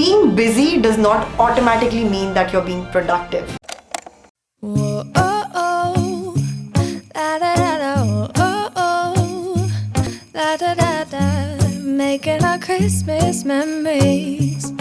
being busy does not automatically mean that you're being productive. Whoa, oh, oh. Da, da, da, da, oh, oh. Da, da, da, da. Making our Christmas memories.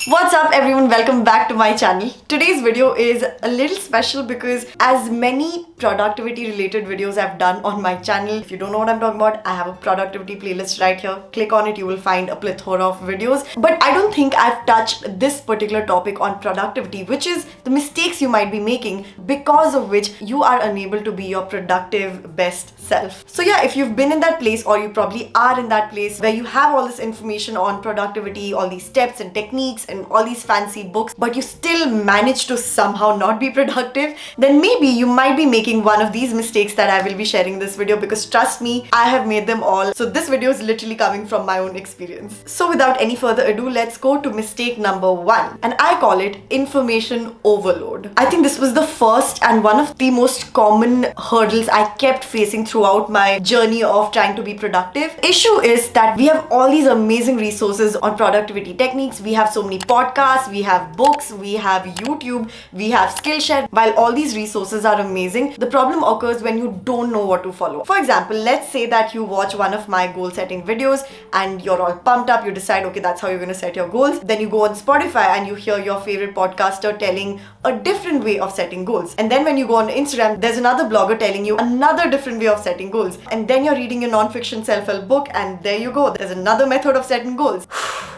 What's up everyone, welcome back to my channel. Today's video is a little special because as many productivity related videos I've done on my channel, if you don't know what I'm talking about, I have a productivity playlist right here. Click on it, you will find a plethora of videos. But I don't think I've touched this particular topic on productivity, which is the mistakes you might be making because of which you are unable to be your productive best self. So yeah, if you've been in that place, or you probably are in that place where you have all this information on productivity, all these steps and techniques and all these fancy books, but you still manage to somehow not be productive, then maybe you might be making one of these mistakes that I will be sharing in this video, because trust me, I have made them all. So this video is literally coming from my own experience. So without any further ado, let's go to mistake number 1, and I call it information overload. I think this was the first and one of the most common hurdles I kept facing throughout my journey of trying to be productive. Issue is that we have all these amazing resources on productivity techniques. We have so many podcasts, we have books, we have YouTube, we have Skillshare. While all these resources are amazing, the problem occurs when you don't know what to follow. For example, let's say that you watch one of my goal setting videos and you're all pumped up, you decide, okay, that's how you're going to set your goals. Then you go on Spotify and you hear your favorite podcaster telling a different way of setting goals. And then when you go on Instagram, there's another blogger telling you another different way of setting goals. And then you're reading a non-fiction self-help book and there you go, there's another method of setting goals.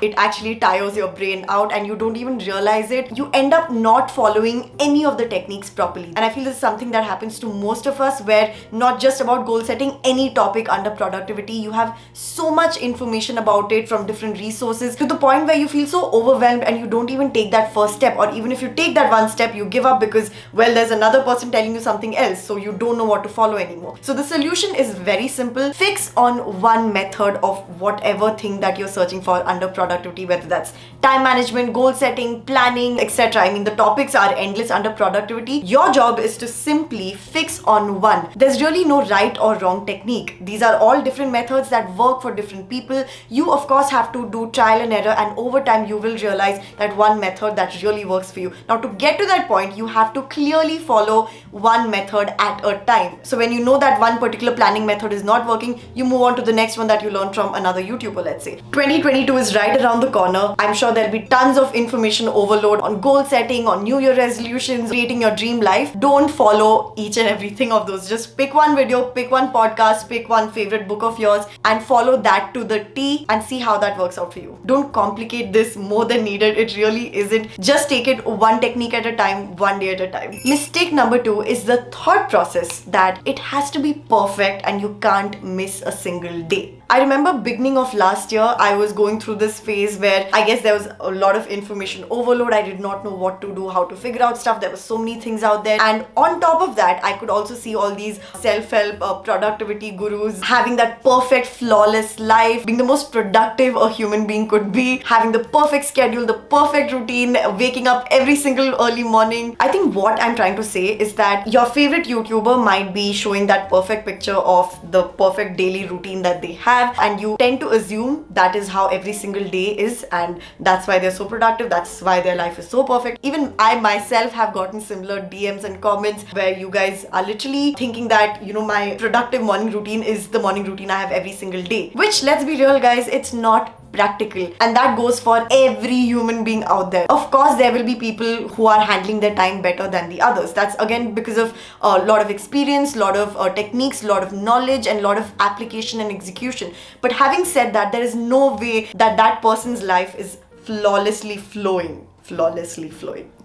It actually tires your brain out and you don't even realize it. You end up not following any of the techniques properly. And I feel this is something that happens to most of us, where not just about goal setting, any topic under productivity, you have so much information about it from different resources to the point where you feel so overwhelmed and you don't even take that first step. Or even if you take that one step, you give up because, well, there's another person telling you something else, so you don't know what to follow anymore. So the solution is very simple. Fix on one method of whatever thing that you're searching for under productivity, whether that's time management, goal setting, planning, etc. I mean, the topics are endless under productivity. Your job is to simply fix on one. There's really no right or wrong technique. These are all different methods that work for different people. You of course have to do trial and error, and over time you will realize that one method that really works for you. Now, to get to that point, you have to clearly follow one method at a time. So when you know that one particular planning method is not working, you move on to the next one that you learned from another YouTuber, let's say. 2022 is right around the corner. I'm sure there'll be tons of information overload on goal setting, on New Year resolutions, creating your dream life. Don't follow each and everything of those. Just pick one video, pick one podcast, pick one favorite book of yours and follow that to the T and see how that works out for you. Don't complicate this more than needed. It really isn't. Just take it one technique at a time, one day at a time. Mistake number 2 is the thought process that it has to be perfect and you can't miss a single day. I remember beginning of last year, I was going through this phase where I guess there was a lot of information overload. I did not know what to do, how to figure out stuff. There were so many things out there. And on top of that, I could also see all these self-help productivity gurus having that perfect, flawless life, being the most productive a human being could be, having the perfect schedule, the perfect routine, waking up every single early morning. I think what I'm trying to say is that your favorite YouTuber might be showing that perfect picture of the perfect daily routine that they have, and you tend to assume that is how every single day is, and that's why they're so productive, that's why their life is so perfect. Even I myself have gotten similar DMs and comments where you guys are literally thinking that, you know, my productive morning routine is the morning routine I have every single day, which, let's be real guys, it's not practical, and that goes for every human being out there. Of course, there will be people who are handling their time better than the others. That's again because of a lot of experience, lot of techniques, lot of knowledge, and lot of application and execution. But having said that, there is no way that that person's life is flawlessly flowing.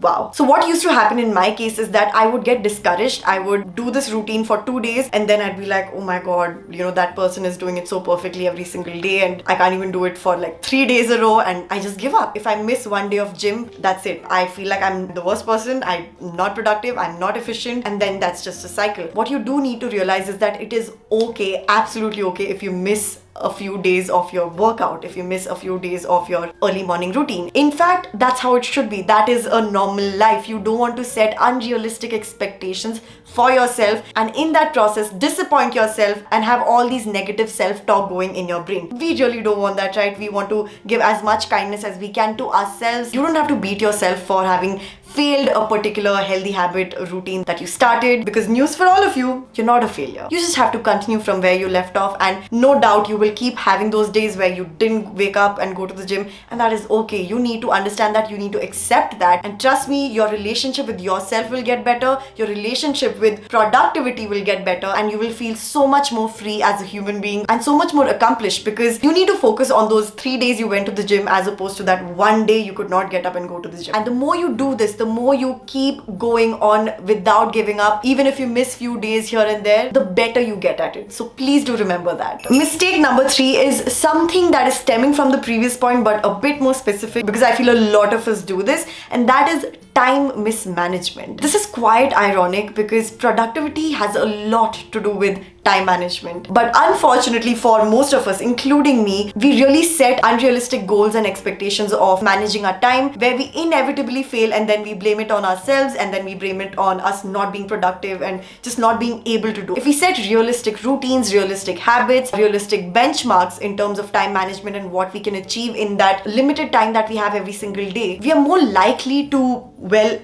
Wow. So what used to happen in my case is that I would get discouraged. I would do this routine for 2 days and then I'd be like, oh my god, you know, that person is doing it so perfectly every single day and I can't even do it for like 3 days a row, and I just give up. If I miss one day of gym, that's it. I feel like I'm the worst person, I'm not productive, I'm not efficient, and then that's just a cycle. What you do need to realize is that it is okay, absolutely okay, if you miss a few days of your workout, if you miss a few days of your early morning routine. In fact, that's how it should be. That is a normal life. You don't want to set unrealistic expectations for yourself and in that process disappoint yourself and have all these negative self-talk going in your brain. We really don't want that, right? We want to give as much kindness as we can to ourselves. You don't have to beat yourself for having failed a particular healthy habit routine that you started, because news for all of you, you're not a failure. You just have to continue from where you left off, and no doubt you will keep having those days where you didn't wake up and go to the gym, and that is okay. You need to understand that, you need to accept that, and trust me, your relationship with yourself will get better, your relationship with productivity will get better, and you will feel so much more free as a human being and so much more accomplished, because you need to focus on those 3 days you went to the gym as opposed to that one day you could not get up and go to the gym. And the more you do this, the more you keep going on without giving up, even if you miss few days here and there, the better you get at it. So please do remember that. Mistake number 3 is something that is stemming from the previous point but a bit more specific, because I feel a lot of us do this, and that is time mismanagement. This is quite ironic because productivity has a lot to do with time management. But unfortunately for most of us, including me, we really set unrealistic goals and expectations of managing our time, where we inevitably fail and then we blame it on ourselves, and then we blame it on us not being productive and just not being able to do. If we set realistic routines, realistic habits, realistic benchmarks in terms of time management and what we can achieve in that limited time that we have every single day, we are more likely to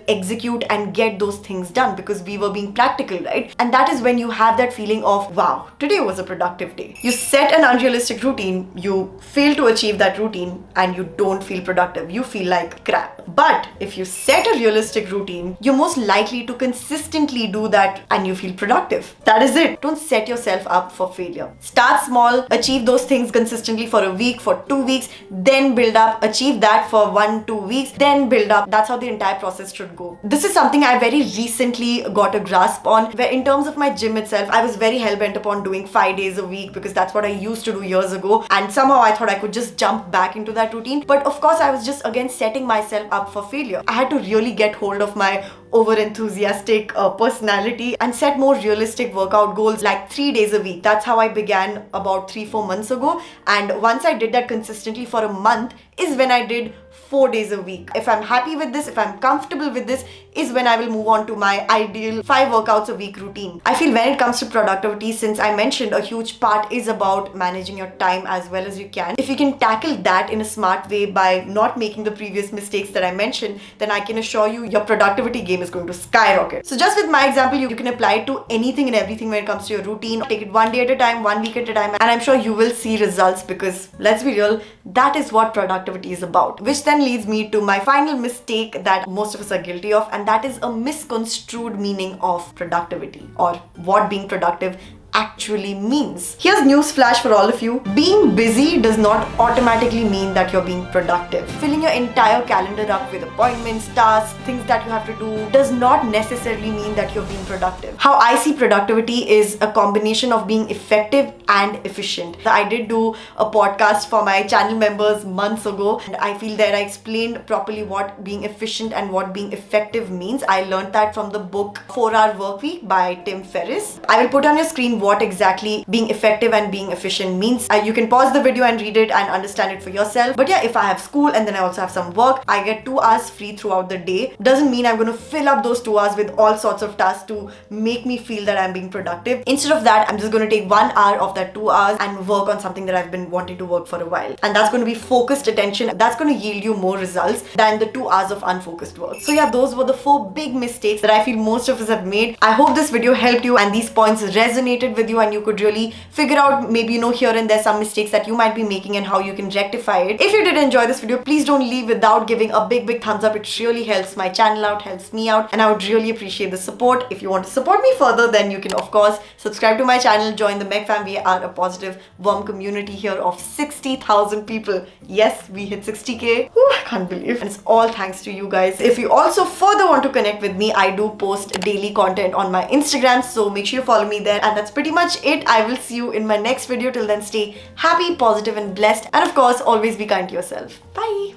execute and get those things done because we were being practical, right? And that is when you have that feeling of, wow, today was a productive day. You set an unrealistic routine, you fail to achieve that routine, and you don't feel productive. You feel like crap. But if you set a realistic routine, you're most likely to consistently do that and you feel productive. That is it. Don't set yourself up for failure. Start small, achieve those things consistently for a week, for 2 weeks, then build up, achieve that for 1-2 weeks, then build up. That's how the entire process should go. This is something I very recently got a grasp on, where in terms of my gym itself, I was very hell-bent upon doing 5 days a week because that's what I used to do years ago, and somehow I thought I could just jump back into that routine. But of course I was just again setting myself up for failure. I had to really get hold of my over-enthusiastic personality and set more realistic workout goals, like 3 days a week. That's how I began about 3-4 months ago, and once I did that consistently for a month is when I did 4 days a week. If I'm happy with this, if I'm comfortable with this, is when I will move on to my ideal 5 workouts a week routine. I feel when it comes to productivity, since I mentioned a huge part is about managing your time as well as you can, if you can tackle that in a smart way by not making the previous mistakes that I mentioned, then I can assure you your productivity game is going to skyrocket. So just with my example, you can apply it to anything and everything when it comes to your routine. Take it 1 day at a time, 1 week at a time, and I'm sure you will see results, because let's be real, that is what productivity is about. Which then leads me to my final mistake that most of us are guilty of, and that is a misconstrued meaning of productivity, or what being productive actually means. Here's news flash for all of you. Being busy does not automatically mean that you're being productive. Filling your entire calendar up with appointments, tasks, things that you have to do does not necessarily mean that you're being productive. How I see productivity is a combination of being effective and efficient. I did do a podcast for my channel members months ago, and I feel that I explained properly what being efficient and what being effective means. I learned that from the book 4-Hour Workweek by Tim Ferriss. I will put on your screen what exactly being effective and being efficient means. You can pause the video and read it and understand it for yourself. But yeah, if I have school and then I also have some work, I get 2 hours free throughout the day. Doesn't mean I'm going to fill up those 2 hours with all sorts of tasks to make me feel that I'm being productive. Instead of that, I'm just going to take 1 hour of that 2 hours and work on something that I've been wanting to work for a while. And that's going to be focused attention. That's going to yield you more results than the 2 hours of unfocused work. So yeah, those were the 4 big mistakes that I feel most of us have made. I hope this video helped you and these points resonated with you, and you could really figure out maybe here and there some mistakes that you might be making and how you can rectify it. If you did enjoy this video, please don't leave without giving a big thumbs up. It really helps my channel out, helps me out, and I would really appreciate the support. If you want to support me further, then you can of course subscribe to my channel, join the Meg fam. We are a positive worm community here of 60,000 people. Yes, we hit 60k. Ooh, I can't believe. And it's all thanks to you guys. If you also further want to connect with me, I do post daily content on my Instagram, so make sure you follow me there. And that's pretty much it. I will see you in my next video. Till then, stay happy, positive and blessed, and of course always be kind to yourself. Bye.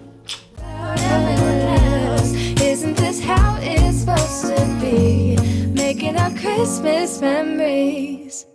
Isn't this how it's supposed to be? Making our Christmas memories.